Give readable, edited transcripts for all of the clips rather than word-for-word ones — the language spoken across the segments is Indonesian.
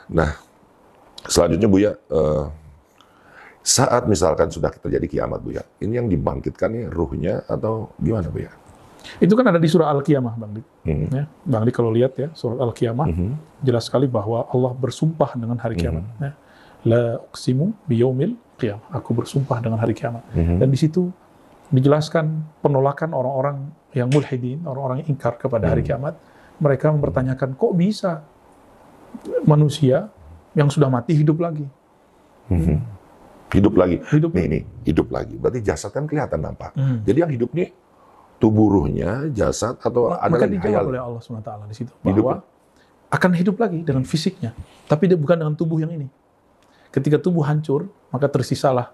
Nah, selanjutnya Buya, saat misalkan sudah terjadi kiamat Buya, ini yang dibangkitkan nih ruhnya atau gimana Buya? Itu kan ada di surah Al-Qiyamah, Bang Dik. Ya, Bang Dik kalau lihat ya, surah Al-Qiyamah, jelas sekali bahwa Allah bersumpah dengan hari kiamat. Ya. La uqsimu biyaumil qiyamah. Aku bersumpah dengan hari kiamat. Dan di situ dijelaskan penolakan orang-orang yang mulhidin, orang-orang yang ingkar kepada hari kiamat. Mereka mempertanyakan, kok bisa manusia yang sudah mati hidup lagi? Hidup lagi. Hidup. Nih, hidup lagi. Berarti jasad kan kelihatan nampak. Jadi yang hidup nih tubuh ruhnya, jasad, atau ada maka lagi dijawab hayal? oleh Allah SWT di situ bahwa akan hidup lagi dengan fisiknya, tapi dia bukan dengan tubuh yang ini. Ketika tubuh hancur, maka tersisalah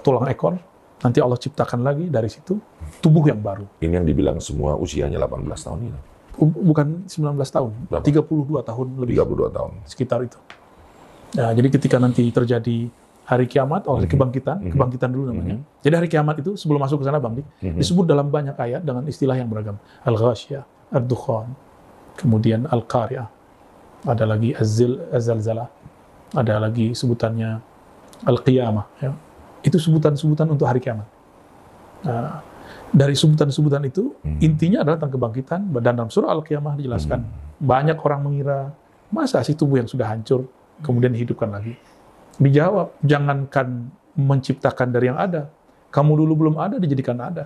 tulang ekor. Nanti Allah ciptakan lagi dari situ tubuh yang baru. Ini yang dibilang semua usianya 18 tahun itu. Bukan 19 tahun, Berapa? 32 tahun lebih. 32 tahun. Sekitar itu. Nah, jadi ketika nanti terjadi hari kiamat, kebangkitan dulu namanya. Jadi hari kiamat itu sebelum masuk ke sana Bang Dik, disebut dalam banyak ayat dengan istilah yang beragam. Al-Ghasyiyah, Ad-Dukhan, kemudian Al-Qari'ah, ada lagi Az-Zalzalah, ada lagi sebutannya Al-Qiyamah. Ya. Itu sebutan-sebutan untuk hari kiamat. Nah, dari sebutan-sebutan itu, intinya adalah tentang kebangkitan. Dan dalam surah Al-Qiyamah dijelaskan, banyak orang mengira, masa sih tubuh yang sudah hancur, kemudian dihidupkan lagi? Dijawab, jangankan menciptakan dari yang ada, kamu dulu belum ada, dijadikan ada.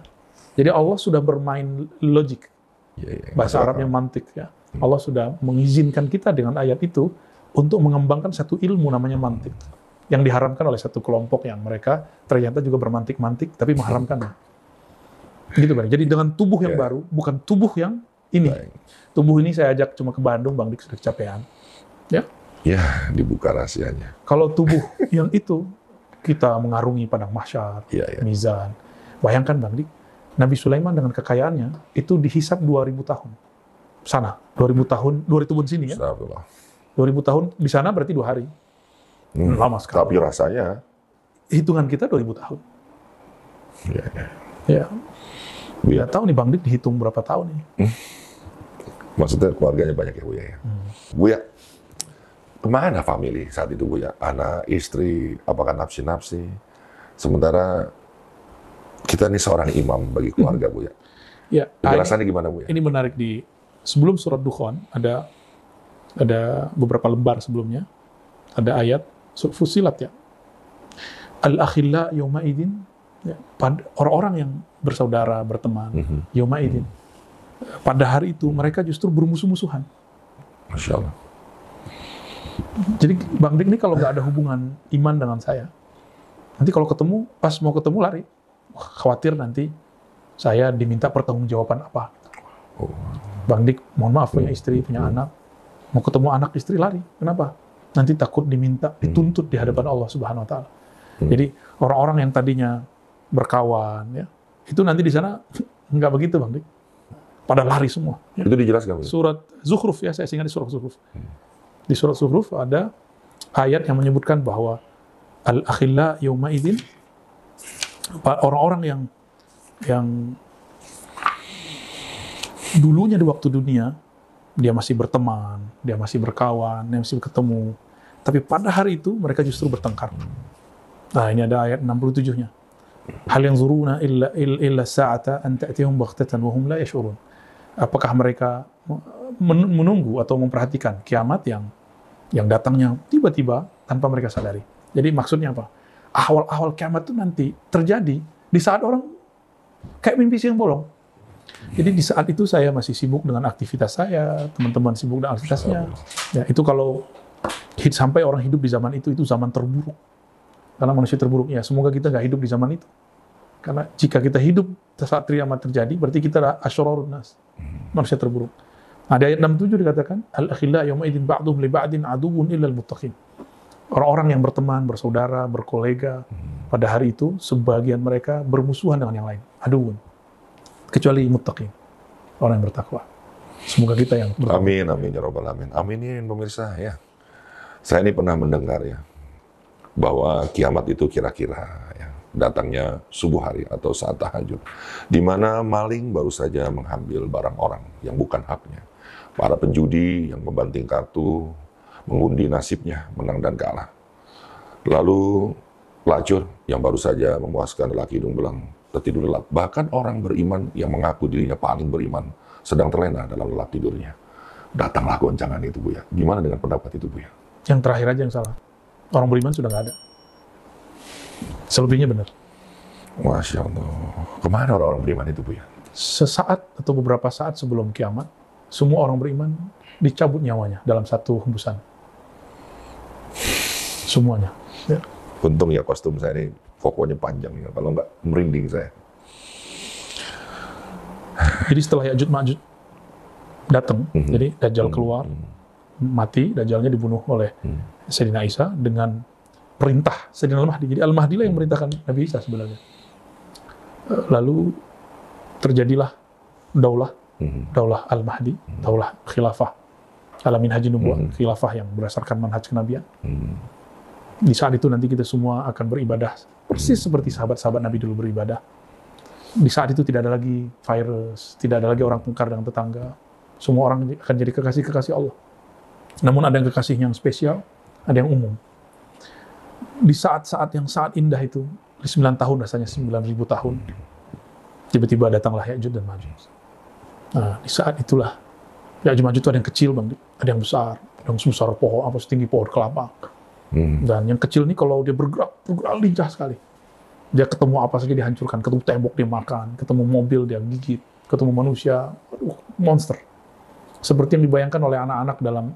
Jadi Allah sudah bermain logik, bahasa Arabnya mantik. Ya. Allah sudah mengizinkan kita dengan ayat itu untuk mengembangkan satu ilmu namanya mantik, yang diharamkan oleh satu kelompok yang mereka ternyata juga bermantik-mantik, tapi mengharamkan. Gitu Bang. Jadi dengan tubuh yang baru, bukan tubuh yang ini. Tubuh ini saya ajak cuma ke Bandung, Bang Dik sudah kecapean. Ya. Ya, dibuka rahasianya. Kalau tubuh yang itu kita mengarungi padang mahsyar, mizan. Bayangkan Bang Dik, Nabi Sulaiman dengan kekayaannya itu dihisap 2000 tahun. Sana, 2000 tahun, 2000 tahun sini ya. 2000 tahun di sana berarti 2 hari. Lama sekali. Tapi rasanya hitungan kita 2000 tahun. Ya. Nggak tahu nih Bang Dik dihitung berapa tahun nih. Maksudnya keluarganya banyak ya Buya ya. Buya, kemana family saat itu Buya? Anak, istri, apakah nafsi-nafsi? Sementara kita ini seorang imam bagi keluarga Buya. Ya. Penjelasannya gimana Buya? Ini menarik di sebelum surat Dukhan ada beberapa lembar sebelumnya ada ayat surat Fussilat ya. Al-akhilla yawma idin, ya, orang-orang yang bersaudara, berteman, yawma idin. Pada hari itu mereka justru bermusuh-musuhan. Masya Allah. Jadi Bang Dik ini kalau nggak ada hubungan iman dengan saya, nanti kalau ketemu, pas mau ketemu lari, khawatir nanti saya diminta pertanggungjawaban apa. Bang Dik, mohon maaf punya istri, punya anak, mau ketemu anak istri lari, kenapa? Nanti takut diminta, dituntut di hadapan Allah Subhanahu Wa Taala. Jadi orang-orang yang tadinya berkawan, ya, itu nanti di sana nggak begitu Bang Dik, pada lari semua. Ya. Itu dijelaskan Buya? Surat Zukhruf ya, saya ingat di surat Zukhruf. Di surat Zukhruf ada ayat yang menyebutkan bahwa al-akhilla yawma idzin, orang-orang yang dulunya di waktu dunia dia masih berteman, dia masih berkawan, dia masih ketemu, tapi pada hari itu mereka justru bertengkar. Nah, ini ada ayat 67-nya. Hal yanzuruna illa sa'ata an ta'tihum baghtatan wa hum la yash'urun. Apakah mereka menunggu atau memperhatikan kiamat yang datangnya tiba-tiba tanpa mereka sadari. Jadi maksudnya apa? Awal-awal kiamat itu nanti terjadi di saat orang kayak mimpi siang bolong. Jadi di saat itu saya masih sibuk dengan aktivitas saya, teman-teman sibuk dengan aktivitasnya. Ya, itu kalau sampai orang hidup di zaman itu zaman terburuk. Karena manusia terburuk, ya semoga kita nggak hidup di zaman itu. Karena jika kita hidup saat kiamat terjadi, berarti kita adalah asyararun nas, manusia terburuk. Nah, di ayat 67 dikatakan, al-akhilla yawma idzin ba'duhum li ba'din aduwwun illal muttaqin. Orang-orang yang berteman, bersaudara, berkolega, pada hari itu sebagian mereka bermusuhan dengan yang lain, aduun. Kecuali muttaqin, orang yang bertakwa. Semoga kita yang bertakwa. Amin, amin ya rabbal alamin. Aminin pemirsa ya. Saya ini pernah mendengar ya bahwa kiamat itu kira-kira ya, datangnya subuh hari atau saat tahajud, di mana maling baru saja mengambil barang orang yang bukan haknya. Para penjudi yang membanting kartu, mengundi nasibnya, menang dan kalah. Lalu pelacur yang baru saja memuaskan lelaki hidung belang, tertidur lelap. Bahkan orang beriman yang mengaku dirinya paling beriman, sedang terlena dalam lelap tidurnya. Datanglah goncangan itu, Buya. Gimana dengan pendapat itu, Buya? Yang terakhir aja yang salah. Orang beriman sudah nggak ada. Selebihnya benar. Masya Allah. Kemana orang-orang beriman itu, Buya? Sesaat atau beberapa saat sebelum kiamat, semua orang beriman dicabut nyawanya dalam satu hembusan. Semuanya. Ya. Untung ya kostum saya ini fokonya panjang ya. Kalau nggak merinding saya. Jadi setelah Ya'juj Ma'juj datang, jadi Dajjal keluar, mati, Dajjalnya dibunuh oleh Sayyidina Isa dengan perintah Sayyidina Al-Mahdi. Jadi Al-Mahdi lah yang merintahkan Nabi Isa sebenarnya. Lalu terjadilah daulah Al-Mahdi, daulah khilafah ala minhajin nubuwah, khilafah yang berdasarkan manhaj kenabian. Di saat itu nanti kita semua akan beribadah persis seperti sahabat-sahabat Nabi dulu beribadah. Di saat itu tidak ada lagi virus, tidak ada lagi orang tengkar dengan tetangga. Semua orang akan jadi kekasih-kekasih Allah. Namun ada yang kekasih yang spesial, ada yang umum. Di saat-saat yang sangat indah itu, di 9 tahun rasanya 9.000 tahun, tiba-tiba datanglah Ya'juj dan Ma'juj. Nah, di saat itulah Ya'juj Ma'juj itu ada yang kecil, Bang, ada yang besar, ada yang sebesar pohon, apa setinggi pohon kelapa. Dan yang kecil ini kalau dia bergerak lincah sekali. Dia ketemu apa saja dihancurkan, ketemu tembok dia makan, ketemu mobil dia gigit, ketemu manusia, monster. Seperti yang dibayangkan oleh anak-anak dalam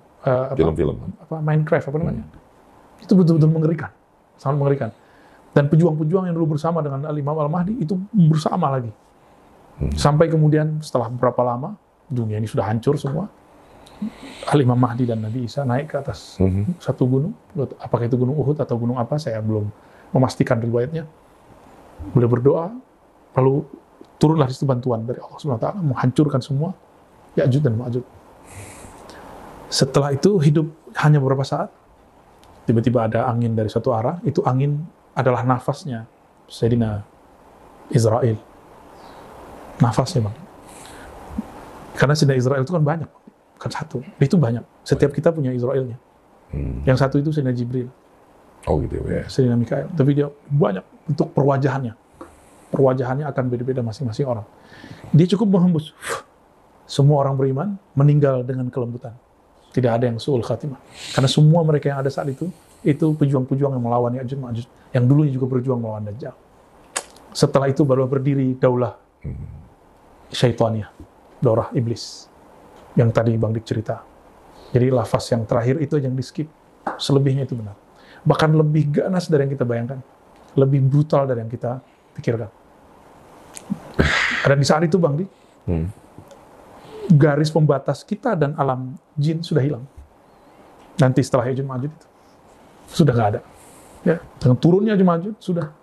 film-film. Minecraft apa namanya. Itu betul-betul mengerikan, sangat mengerikan. Dan pejuang-pejuang yang dulu bersama dengan Al-Imam Al-Mahdi itu bersama lagi. Sampai kemudian setelah beberapa lama, dunia ini sudah hancur semua. Al-Imam Mahdi dan Nabi Isa naik ke atas satu gunung. Apakah itu gunung Uhud atau gunung apa, saya belum memastikan riwayatnya. Beliau berdoa, lalu turunlah di situ bantuan dari Allah SWT, menghancurkan semua Ya'juj dan Ma'juj. Setelah itu hidup hanya beberapa saat, tiba-tiba ada angin dari satu arah, itu angin adalah nafasnya Sayyidina Israel. Nafasnya, Bang. Karena Sayyidina Israel itu kan banyak, bukan satu. Itu banyak. Setiap kita punya Israelnya. Yang satu itu Sayyidina Jibril. Oh gitu ya. Sayyidina Mikael. Tapi dia banyak untuk perwajahannya. Perwajahannya akan beda-beda masing-masing orang. Dia cukup menghembus. Semua orang beriman meninggal dengan kelembutan. Tidak ada yang su'ul khatimah. Karena semua mereka yang ada saat itu pejuang-pejuang yang melawan Ya'juj Ma'juj, yang dulunya juga berjuang melawan Dajjal. Setelah itu baru berdiri daulah syaitaniyah, daulah iblis, yang tadi Bang Dik cerita. Jadi lafaz yang terakhir itu yang di-skip. Selebihnya itu benar. Bahkan lebih ganas dari yang kita bayangkan. Lebih brutal dari yang kita pikirkan. Dan di saat itu, Bang Dik, garis pembatas kita dan alam jin sudah hilang. Nanti setelah Ya'juj Ma'juj itu sudah nggak ada. Ya, dengan turunnya Ya'juj Ma'juj sudah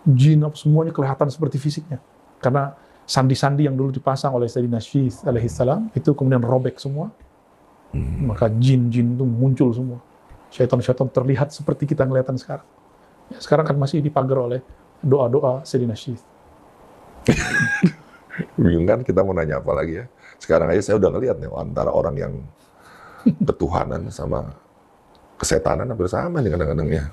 jin semuanya kelihatan seperti fisiknya. Karena sandi-sandi yang dulu dipasang oleh Sayyidina Syith alaihissalam itu kemudian robek semua. Maka jin-jin itu muncul semua. Syaitan-syaitan terlihat seperti kita kelihatan sekarang. Ya, sekarang kan masih dipagar oleh doa-doa Sayyidina Syith. Bingung kan kita mau nanya apa lagi ya. Sekarang aja saya udah ngeliat nih antara orang yang ketuhanan sama kesetanan hampir sama nih kadang-kadang ya.